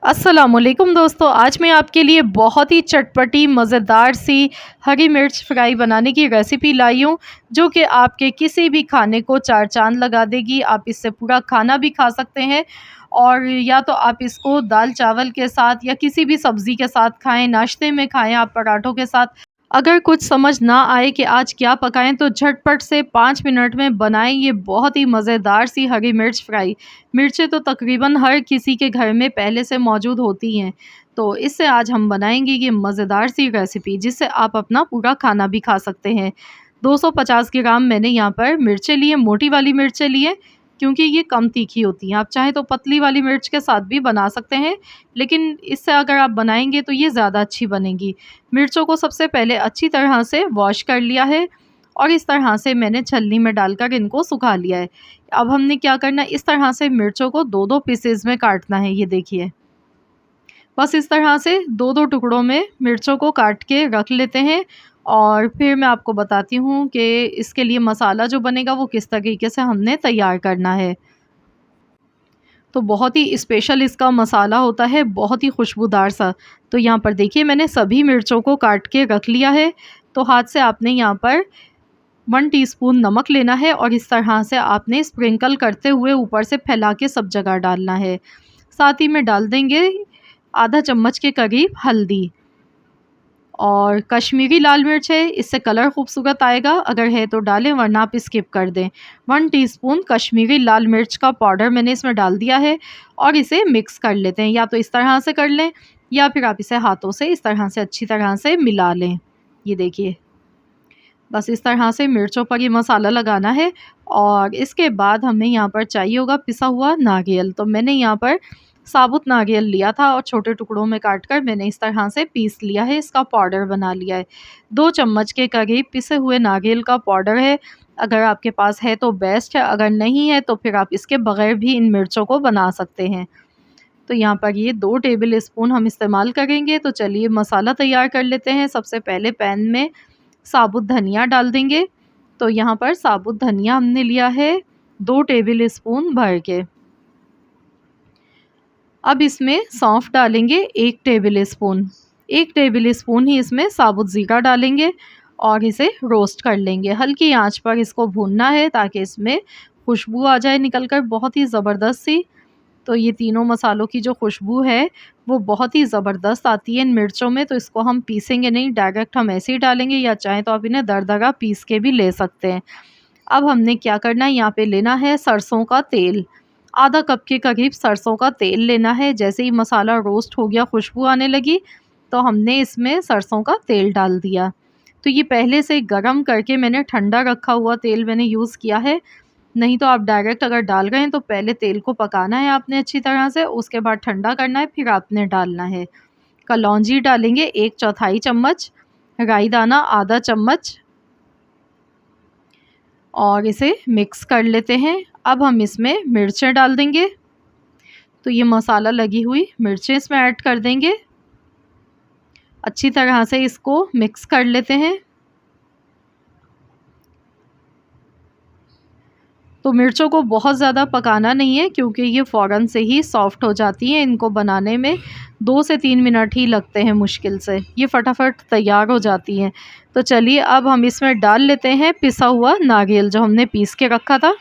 अस्सलामुअलैकुम दोस्तों, आज मैं आपके लिए बहुत ही चटपटी मज़ेदार सी हरी मिर्च फ्राई बनाने की रेसिपी लाई हूँ, जो कि आपके किसी भी खाने को चार चाँद लगा देगी। आप इससे पूरा खाना भी खा सकते हैं और या तो आप इसको दाल चावल के साथ या किसी भी सब्ज़ी के साथ खाएँ, नाश्ते में खाएँ, आप पराठों के साथ। अगर कुछ समझ ना आए कि आज क्या पकाएँ तो झटपट से 5 मिनट में बनाएँ ये बहुत ही मज़ेदार सी हरी मिर्च फ्राई। मिर्चें तो तकरीबन हर किसी के घर में पहले से मौजूद होती हैं। तो इससे आज हम बनाएँगे ये मज़ेदार सी रेसिपी, जिससे आप अपना पूरा खाना भी खा सकते हैं। 250 ग्राम मैंने यहाँ पर मिर्चें ली हैं, मोटी वाली मिर्चें ली हैं, क्योंकि ये कम तीखी होती हैं। आप चाहें तो पतली वाली मिर्च के साथ भी बना सकते हैं, लेकिन इससे अगर आप बनाएँगे तो ये ज़्यादा अच्छी बनेगी। मिर्चों को सबसे पहले अच्छी तरह से वॉश कर लिया है और इस तरह से मैंने छलनी में डालकर इनको सुखा लिया है। अब हमने क्या करना है, इस तरह से मिर्चों को 2-2 पीसेज़ में काटना है, ये देखिए। बस इस तरह से 2-2 टुकड़ों में मिर्चों को काट के रख लेते हैं और फिर मैं आपको बताती हूँ कि इसके लिए मसाला जो बनेगा वो किस तरीके से हमने तैयार करना है। तो बहुत ही स्पेशल इसका मसाला होता है, बहुत ही खुशबूदार सा। तो यहाँ पर देखिए मैंने सभी मिर्चों को काट के रख लिया है। तो हाथ से आपने यहाँ पर 1 टीस्पून नमक लेना है और इस तरह से आपने स्प्रिंकल करते हुए ऊपर से फैला के सब जगह डालना है। साथ ही में डाल देंगे आधा चम्मच के करीब हल्दी और कश्मीरी लाल मिर्च है, इससे कलर खूबसूरत आएगा, अगर है तो डालें वरना आप स्किप कर दें। 1 टीस्पून कश्मीरी लाल मिर्च का पाउडर मैंने इसमें डाल दिया है और इसे मिक्स कर लेते हैं। या तो इस तरह से कर लें या फिर आप इसे हाथों से इस तरह से अच्छी तरह से मिला लें। ये देखिए, बस इस तरह से मिर्चों पर ये मसाला लगाना है और इसके बाद हमें यहाँ पर चाहिए होगा पिसा हुआ नारियल। तो मैंने यहाँ पर साबुत नारियल लिया था और छोटे टुकड़ों में काट कर मैंने इस तरह से पीस लिया है, इसका पाउडर बना लिया है। 2 चम्मच के करीब पिसे हुए नारियल का पाउडर है, अगर आपके पास है तो बेस्ट है, अगर नहीं है तो फिर आप इसके बगैर भी इन मिर्चों को बना सकते हैं। तो यहाँ पर ये 2 टेबल स्पून हम इस्तेमाल करेंगे। तो चलिए मसाला तैयार कर लेते हैं। सबसे पहले पैन में साबुत धनिया डाल देंगे। तो यहाँ पर साबुत धनिया हमने लिया है 2 टेबल स्पून भर के। अब इसमें सौंफ डालेंगे 1 टेबल स्पून। 1 टेबल स्पून ही इसमें साबुत ज़ीरा डालेंगे और इसे रोस्ट कर लेंगे। हल्की आंच पर इसको भूनना है ताकि इसमें खुशबू आ जाए निकल कर बहुत ही ज़बरदस्त सी। तो ये तीनों मसालों की जो खुशबू है वो बहुत ही ज़बरदस्त आती है इन मिर्चों में। तो इसको हम पीसेंगे नहीं, डायरेक्ट हम ऐसे ही डालेंगे या चाहें तो आप इन्हें दरदरा पीस के भी ले सकते हैं। अब हमने क्या करना है, यहाँ पे लेना है सरसों का तेल। आधा कप के करीब सरसों का तेल लेना है। जैसे ही मसाला रोस्ट हो गया, खुशबू आने लगी, तो हमने इसमें सरसों का तेल डाल दिया। तो ये पहले से गरम करके मैंने ठंडा रखा हुआ तेल मैंने यूज़ किया है। नहीं तो आप डायरेक्ट अगर डाल रहे हैं तो पहले तेल को पकाना है आपने अच्छी तरह से, उसके बाद ठंडा करना है, फिर आपने डालना है। कलौंजी डालेंगे 1/4 चम्मच, राई दाना आधा चम्मच और इसे मिक्स कर लेते हैं। अब हम इसमें मिर्चें डाल देंगे। तो ये मसाला लगी हुई मिर्चें इसमें ऐड कर देंगे। अच्छी तरह से इसको मिक्स कर लेते हैं। तो मिर्चों को बहुत ज़्यादा पकाना नहीं है क्योंकि ये फ़ौरन से ही सॉफ़्ट हो जाती हैं। इनको बनाने में 2 से 3 मिनट ही लगते हैं मुश्किल से, ये फटाफट तैयार हो जाती हैं। तो चलिए अब हम इसमें डाल लेते हैं पिसा हुआ नारियल जो हमने पीस के रखा था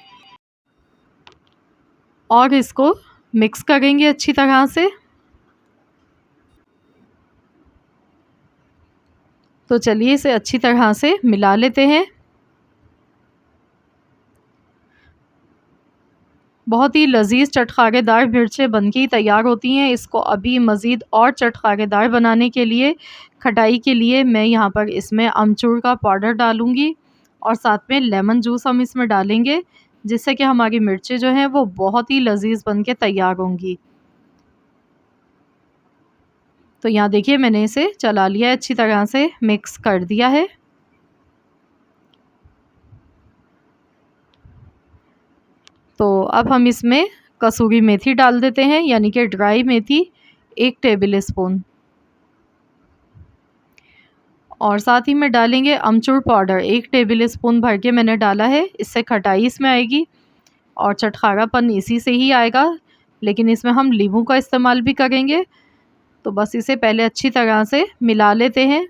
और इसको मिक्स करेंगे अच्छी तरह से। तो चलिए इसे अच्छी तरह से मिला लेते हैं। बहुत ही लज़ीज़ चटखारेदार मिर्चें बनके ही तैयार होती हैं। इसको अभी मज़ीद और चटखारेदार बनाने के लिए, खटाई के लिए मैं यहाँ पर इसमें अमचूर का पाउडर डालूँगी और साथ में लेमन जूस हम इसमें डालेंगे, जिससे कि हमारी मिर्चें जो हैं वो बहुत ही लज़ीज़ बनके तैयार होंगी। तो यहाँ देखिए मैंने इसे चला लिया है, अच्छी तरह से मिक्स कर दिया है। तो अब हम इसमें कसूरी मेथी डाल देते हैं, यानी कि ड्राई मेथी 1 टेबल स्पून और साथ ही में डालेंगे अमचूर पाउडर 1 टेबल स्पून भर के मैंने डाला है। इससे खटाई इसमें आएगी और चटखारापन इसी से ही आएगा। लेकिन इसमें हम नींबू का इस्तेमाल भी करेंगे। तो बस इसे पहले अच्छी तरह से मिला लेते हैं।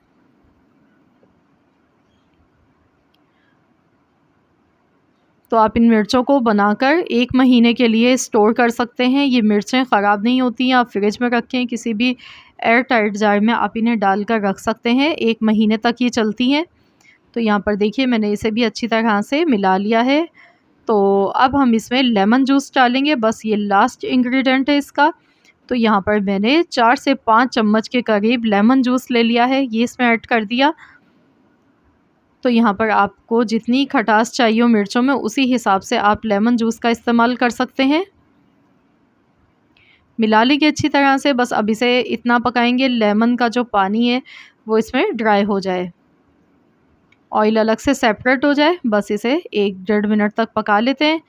तो आप इन मिर्चों को बनाकर 1 महीने के लिए स्टोर कर सकते हैं। ये मिर्चें ख़राब नहीं होती हैं, आप फ्रिज में रखें, किसी भी एयर टाइट जार में आप इन्हें डालकर रख सकते हैं, 1 महीने तक ये चलती हैं। तो यहाँ पर देखिए मैंने इसे भी अच्छी तरह से मिला लिया है। तो अब हम इसमें लेमन जूस डालेंगे, बस ये लास्ट इंग्रीडिएंट है इसका। तो यहाँ पर मैंने 4 से 5 चम्मच के करीब लेमन जूस ले लिया है, ये इसमें ऐड कर दिया। तो यहाँ पर आपको जितनी खटास चाहिए हो मिर्चों में, उसी हिसाब से आप लेमन जूस का इस्तेमाल कर सकते हैं। मिला लेंगे अच्छी तरह से, बस अब इसे इतना पकाएंगे लेमन का जो पानी है वो इसमें ड्राई हो जाए, ऑयल अलग से सेपरेट हो जाए। बस इसे 1 डेढ़ मिनट तक पका लेते हैं।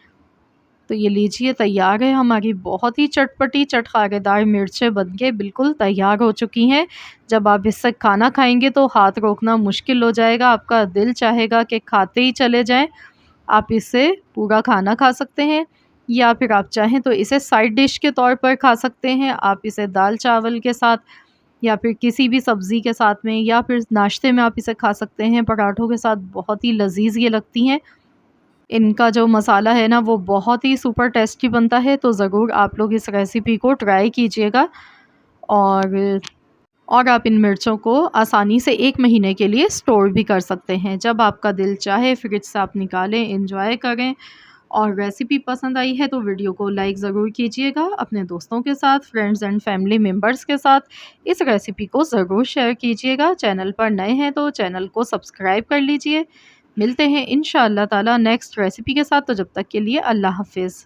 तो ये लीजिए तैयार है हमारी बहुत ही चटपटी चटखारेदार मिर्चें बनके बिल्कुल तैयार हो चुकी हैं। जब आप इससे खाना खाएँगे तो हाथ रोकना मुश्किल हो जाएगा, आपका दिल चाहेगा कि खाते ही चले जाएँ। आप इससे पूरा खाना खा सकते हैं या फिर आप चाहें तो इसे साइड डिश के तौर पर खा सकते हैं। आप इसे दाल-चावल के साथ या फिर किसी भी सब्ज़ी के साथ में या फिर नाश्ते में आप इसे खा सकते हैं, पराठों के साथ बहुत ही लज़ीज़ ये लगती हैं। इनका जो मसाला है ना वो बहुत ही सुपर टेस्टी बनता है, तो ज़रूर आप लोग इस रेसिपी को ट्राई कीजिएगा। और आप इन मिर्चों को आसानी से 1 महीने के लिए स्टोर भी कर सकते हैं। जब आपका दिल चाहे फ्रिज से आप निकालें, एंजॉय करें। और रेसिपी पसंद आई है तो वीडियो को लाइक ज़रूर कीजिएगा, अपने दोस्तों के साथ, फ्रेंड्स एंड फैमिली मेम्बर्स के साथ इस रेसिपी को ज़रूर शेयर कीजिएगा। चैनल पर नए हैं तो चैनल को सब्सक्राइब कर लीजिए। मिलते हैं इंशाअल्लाह ताला नेक्स्ट रेसिपी के साथ, तो जब तक के लिए अल्लाह हाफ़िज़।